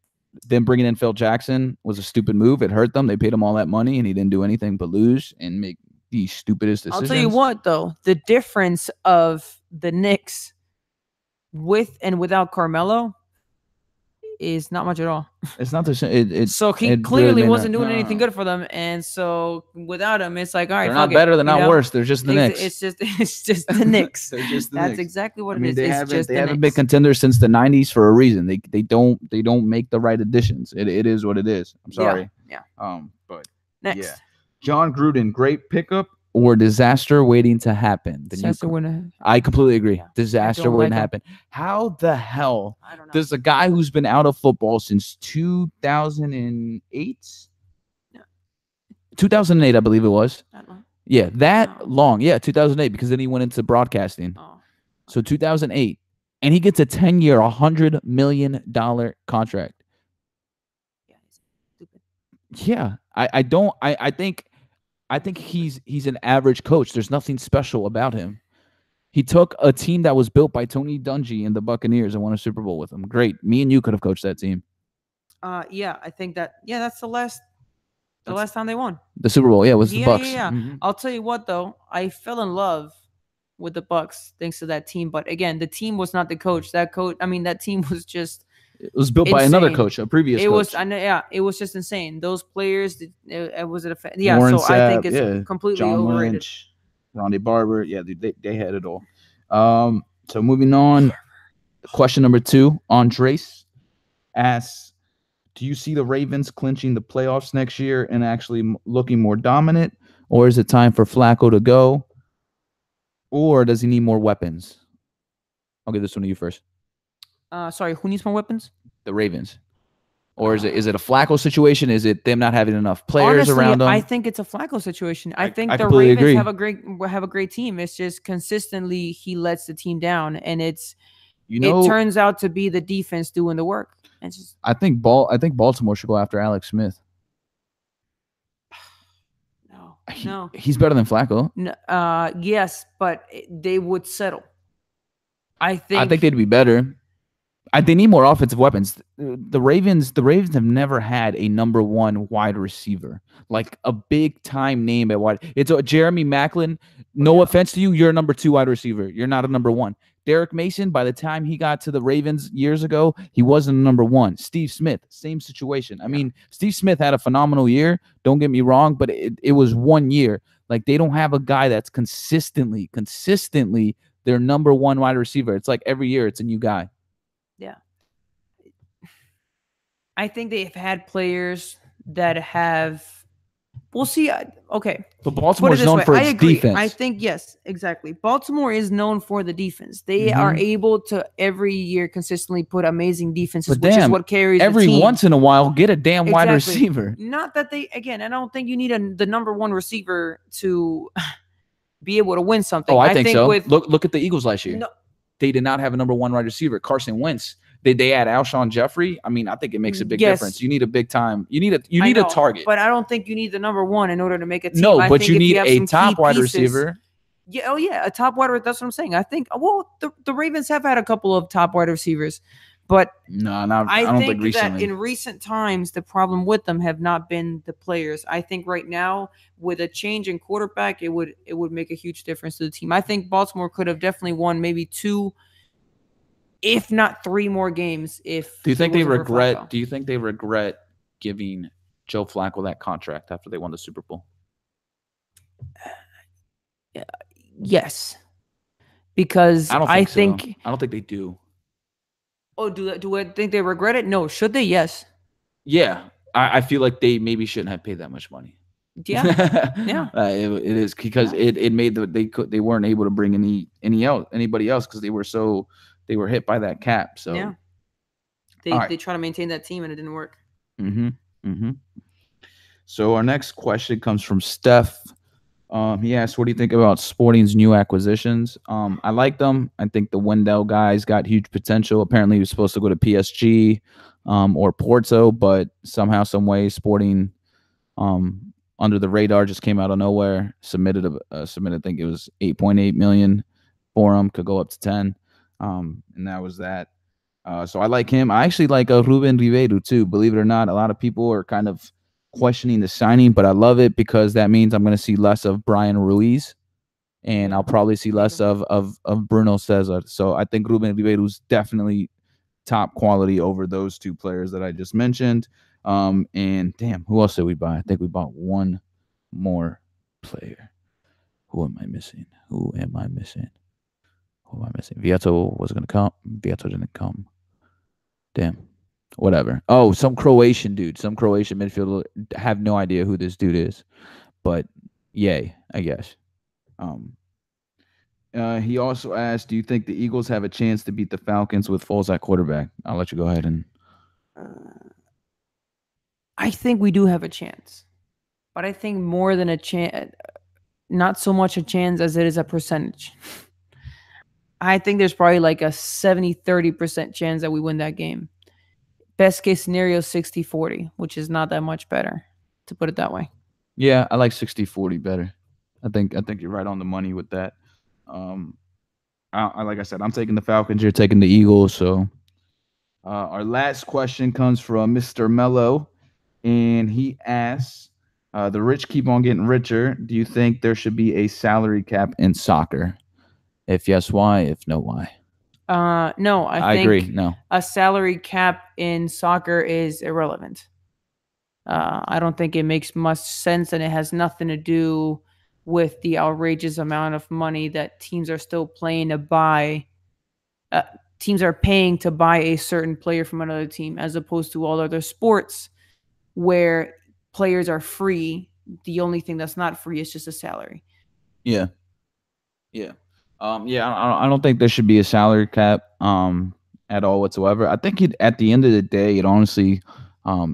Then bringing in Phil Jackson was a stupid move. It hurt them. They paid him all that money, and he didn't do anything but lose and make the stupidest decisions. I'll tell you what, though, the difference of the Knicks with and without Carmelo is not much at all. It's not the same. So he clearly wasn't doing anything good for them, and so without him, it's like, all right, they're not better, they're not worse. They're just the Knicks. It's just the Knicks. They're just the That's Knicks. exactly what it is. They haven't been contenders since the '90s for a reason. They don't make the right additions. It is what it is. I'm sorry. Yeah. But next, yeah. John Gruden, great pickup or disaster waiting to happen? I completely agree. Yeah. Disaster waiting to happen. How the hell does a guy who's been out of football since 2008? No. 2008, I believe it was. Yeah, long. Yeah, 2008, because then he went into broadcasting. So 2008, and he gets a 10-year, $100 million contract. Yeah, he's stupid. Yeah, I think he's an average coach. There's nothing special about him. He took a team that was built by Tony Dungy and the Buccaneers and won a Super Bowl with them. Great. Me and you could have coached that team. Yeah, I think that that's the That's last time they won. the Super Bowl. Yeah, it was the Yeah, yeah, Bucks. yeah. Mm-hmm. I'll tell you what though, I fell in love with the Bucks thanks to that team. But again, the team was not the coach. That team was just It was built by another insane. coach, a previous It was, coach. I know, yeah, it was just insane. Those players, it was yeah. Warren So I think Sapp, it's yeah, completely John overrated. Lynch, Ronde Barber, yeah, they had it all. So moving on, question number 2, Andres asks, do you see the Ravens clinching the playoffs next year and actually looking more dominant, or is it time for Flacco to go, or does he need more weapons? I'll give this one to you first. Sorry, who needs more weapons? The Ravens. Or is it a Flacco situation? Is it them not having enough players Honestly, around them? I think it's a Flacco situation. I think I the completely Ravens agree. have a great team. It's just consistently he lets the team down, and it You turns out to be the defense doing the work. It's just I think Baltimore should go after Alex Smith. no. He's better than Flacco. Yes, but they would settle. I I think think they'd be better. They need more offensive weapons. The Ravens have never had a number 1 wide receiver, like a big time name at wide. It's a Jeremy Maclin. No offense to you, you're a number 2 wide receiver. You're not a number 1. Derek Mason, by the time he got to the Ravens years ago, he wasn't a number 1. Steve Smith, same situation. I mean, Steve Smith had a phenomenal year. Don't get me wrong, but it was 1 year. Like, they don't have a guy that's consistently their number 1 wide receiver. It's like every year it's a new guy. Yeah. I think they've had players that have. We'll see. Okay. But Baltimore is known for its defense. I think, yes, exactly. Baltimore is known for the defense. They are able to every year consistently put amazing defenses, which is what carries every the team. once in a while, get a damn wide receiver. Not that again, I don't think you need the number 1 receiver to be able to win something. Oh, I think so. Look at the Eagles last year. No, they did not have a number 1 wide receiver, Carson Wentz. They had Alshon Jeffrey. I mean, I think it makes a big difference. You need a big time. You need a target. But I don't think you need the number 1 in order to make a team. No, but you need a top wide receiver. Yeah, a top wide receiver. That's what I'm saying. I think the Ravens have had a couple of top wide receivers, but I don't think recently. That in recent times the problem with them have not been the players. I think right now with a change in quarterback, it would make a huge difference to the team. I think Baltimore could have definitely won maybe 2, if not 3 more games. If do you think they regret? Do you think they regret giving Joe Flacco that contract after they won the Super Bowl? Yes, because I think so. I don't think they do. Oh, do I think they regret it? No. Should they? Yes. Yeah, I feel like they maybe shouldn't have paid that much money. Yeah, yeah. It is because it made they weren't able to bring anybody else because they were hit by that cap. So yeah, they try to maintain that team and it didn't work. So our next question comes from Steph. He asked, "What do you think about Sporting's new acquisitions?" I like them. I think the Wendell guys got huge potential. Apparently, he was supposed to go to PSG or Porto, but somehow, some way, Sporting under the radar just came out of nowhere. Submitted. I think it was 8.8 million for him. Could go up to 10, and that was that. So I like him. I actually like Ruben Ribeiro too. Believe it or not, a lot of people are kind of questioning the signing, but I love it because that means I'm going to see less of Brian Ruiz, and I'll probably see less of Bruno Cesar. So I think Ruben Ribeiro is definitely top quality over those 2 players that I just mentioned. And damn, who else did we buy? I think we bought 1 more player. Who am I missing? Vieto was going to come. Vieto didn't come. Damn. Whatever. Oh, some Croatian dude. Some Croatian midfielder. Have no idea who this dude is. But yay, I guess. He also asked, do you think the Eagles have a chance to beat the Falcons with Foles at quarterback? I'll let you go ahead and... I think we do have a chance. But I think more than a chance, not so much a chance as it is a percentage. I think there's probably like a 70-30% chance that we win that game. Best case scenario, 60-40, which is not that much better, to put it that way. Yeah, I like 60-40 better. I think you're right on the money with that. Like I said, I'm taking the Falcons. You're taking the Eagles. So our last question comes from Mr. Mello, and he asks, "The rich keep on getting richer. Do you think there should be a salary cap in soccer? If yes, why? If no, why?" No, I I agree. think No. a salary cap in soccer is irrelevant. I don't think it makes much sense, and it has nothing to do with the outrageous amount of money that teams are still playing to buy. Uh, Teams are paying to buy a certain player from another team, as opposed to all other sports where players are free. The only thing that's not free is just a salary. Yeah. Yeah. Yeah, I don't think there should be a salary cap at all whatsoever. I think at the end of the day, it honestly,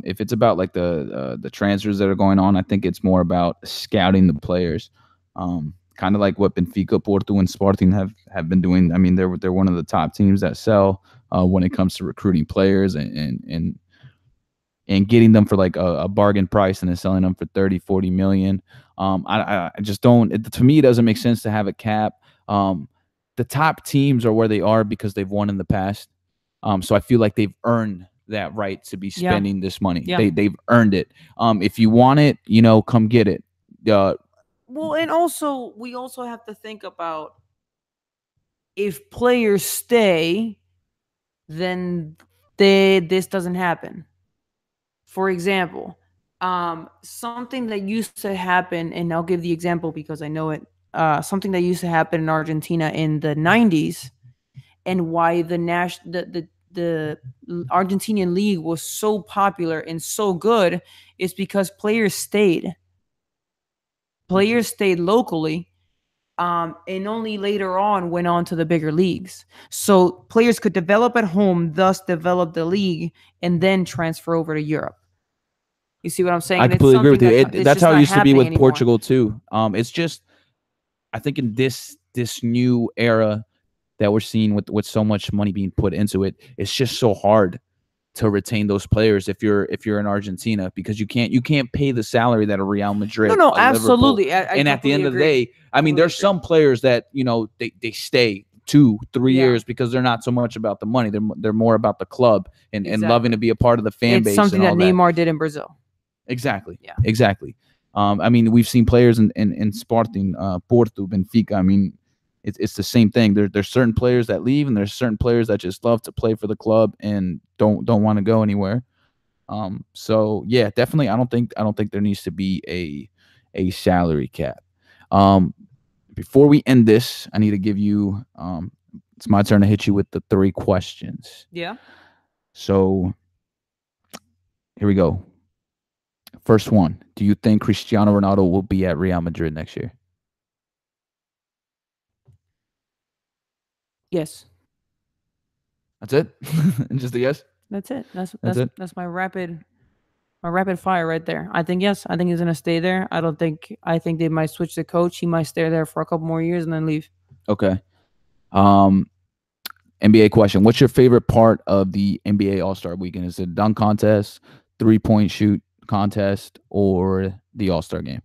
if it's about like the transfers that are going on, I think it's more about scouting the players. Kind of like what Benfica, Porto, and Sporting have been doing. I mean, they're one of the top teams that sell when it comes to recruiting players and getting them for like a bargain price and then selling them for 30, 40 million. I just don't, to me, it doesn't make sense to have a cap. Um, the top teams are where they are because they've won in the past. So I feel like they've earned that right to be Yeah, spending this money. yeah. They've earned it. If you want it, come get it. Uh, Well, and also we also have to think about if players stay, then this doesn't happen. For example, something that used to happen, and I'll give the example because I know it. Something that used to happen in Argentina in the '90s, and why the Argentinian league was so popular and so good, is because players stayed. Players stayed locally, and only later on went on to the bigger leagues. So players could develop at home, thus develop the league, and then transfer over to Europe. You see what I'm saying? I And it's completely agree with something you. that it's That's just how it not used to be happening with anymore. Portugal too. It's just, I think in this new era that we're seeing with so much money being put into it, it's just so hard to retain those players if you're in Argentina because you can't pay the salary that a Real No, Madrid, no, a Liverpool, absolutely. I and at the completely end of the agree. day, I mean, Completely there's agree. some players that they stay 2 3 Yeah, years because they're not so much about the money. They're more about the club and loving exactly. to be a part of the fan It's base something and that all that. Neymar did in Brazil. Exactly, Yeah. exactly. I mean, we've seen players in Sporting, Porto, Benfica. I mean, it's the same thing. There's certain players that leave, and there's certain players that just love to play for the club and don't want to go anywhere. So yeah, definitely, I don't think there needs to be a salary cap. Um, Before we end this, I need to give you. It's my turn to hit you with the 3 questions. Yeah. So here we go. First one: do you think Cristiano Ronaldo will be at Real Madrid next year? Yes. That's it. Just a yes. That's it. That's That's that's it. that's my rapid fire right there. I think yes. I think he's gonna stay there. I don't think. I think they might switch the coach. He might stay there for a couple more years and then leave. Okay. Um, NBA question: what's your favorite part of the NBA All Star Weekend? Is it dunk contest, 3-point shoot contest, or the All Star game?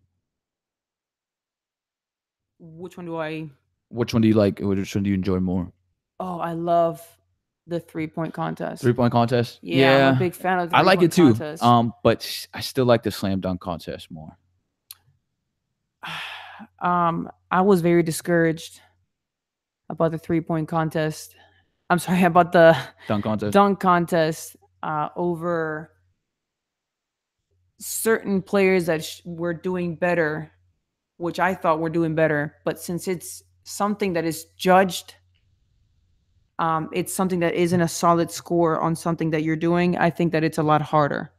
Which one do I? Which one do you like? Which one do you enjoy more? Oh, I love the 3-point contest. 3-point contest. Yeah, I'm a Yeah, big fan of the I three like it point too. contest. But I still like the slam dunk contest more. I was very discouraged about the 3-point contest. I'm sorry about the Dunk contest. dunk contest over certain players that were doing better, which I thought were doing better. But since it's something that is judged, it's something that isn't a solid score on something that you're doing. I think that it's a lot harder.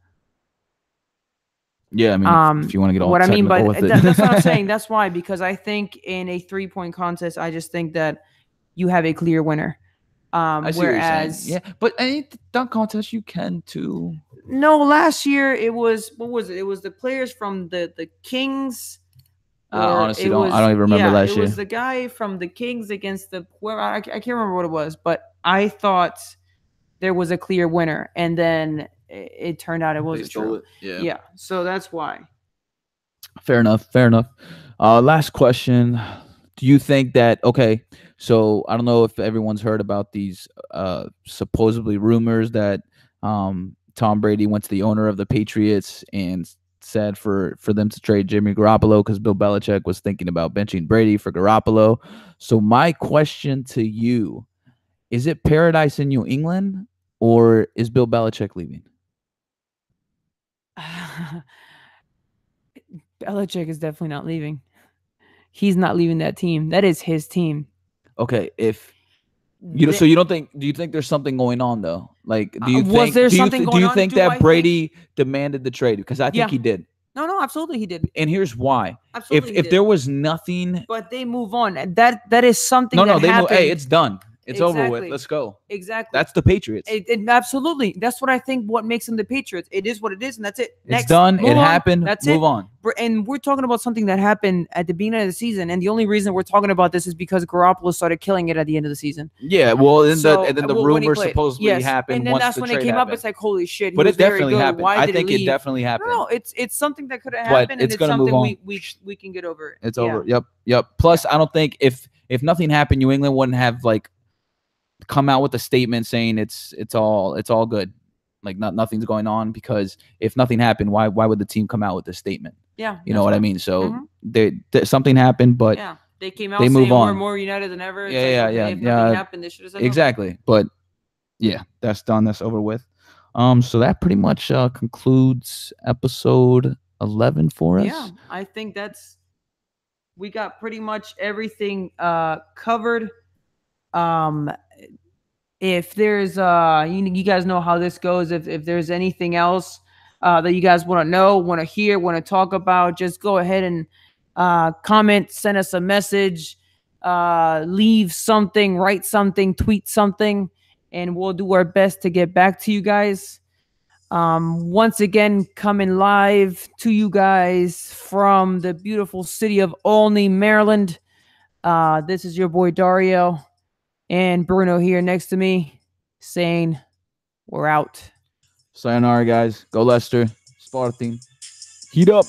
Yeah, I mean, if you want to get all What I mean by technical with it, that's what I'm saying. That's why, because I think in a 3-point contest, I just think that you have a clear winner. I see what you're saying. Whereas Yeah, but any dunk contest you can too. no, last year it was, what was it? It was the players from the Kings, I or honestly it don't. I was, don't even remember yeah, it last year. was the guy from the Kings against the where I can't remember what it was, but I thought there was a clear winner, and then it turned out it wasn't true. Yeah. Yeah, so that's why. Fair enough. Fair enough. Last question. do you think that okay? So I don't know if everyone's heard about these supposedly rumors that Tom Brady went to the owner of the Patriots and said for them to trade Jimmy Garoppolo because Bill Belichick was thinking about benching Brady for Garoppolo. So my question to you is: it paradise in New England, or is Bill Belichick leaving? Belichick is definitely not leaving. He's not leaving that team. That is his team. Okay, if The, so you don't think? Do you think there's something going on though? Like, was there something do going you on? think Do that I think? Brady demanded the trade? Because I think Yeah. he did, No, no, absolutely he did. and here's why. Absolutely he If did. there was nothing, But they move on. And that is something no, that no, they move. Hey, happened. it's done. It's over with. Exactly. Let's go. Exactly. That's the Patriots. Absolutely. That's what I think. What makes them the Patriots? It is what it is, and that's it. It's Next, done. move It on. happened. That's it. Move on. And we're talking about something that happened at the beginning of the season, and the only reason we're talking about this is because Garoppolo started killing it at the end of the season. Yeah, well, So and then the when he rumor played, supposedly yes, happened and then once that's the when it trade came up. happened. It's like, holy shit, he But was it very definitely good. happened. Why I did he think it leave? definitely No, happened. no, it's something that could have But happened, and it's it's gonna move something on. we can get over it. It's Yeah. over. Yep, yep. Yeah. Plus, I don't think if nothing happened, New England wouldn't have like come out with a statement saying it's all good, like nothing's going on. Because if nothing happened, why would the team come out with this statement? Yeah. You know That's what I right. mean? So Mhm. something happened, but Yeah. They came they out move saying we're on. more united than ever. It's Yeah, like, yeah, okay, yeah, if nothing yeah. happened, they should have said nothing. Exactly. But yeah, that's done. That's over with. So that pretty much concludes episode 11 for us. Yeah, I think we got pretty much everything covered. Um if there's you guys know how this goes. If there's anything else that you guys want to know, want to hear, want to talk about, just go ahead and comment, send us a message, leave something, write something, tweet something, and we'll do our best to get back to you guys. Once again, coming live to you guys from the beautiful city of Olney, Maryland. This is your boy Dario and Bruno here next to me saying we're out. Sayonara, guys. Go Leicester. Sporting. Heat up.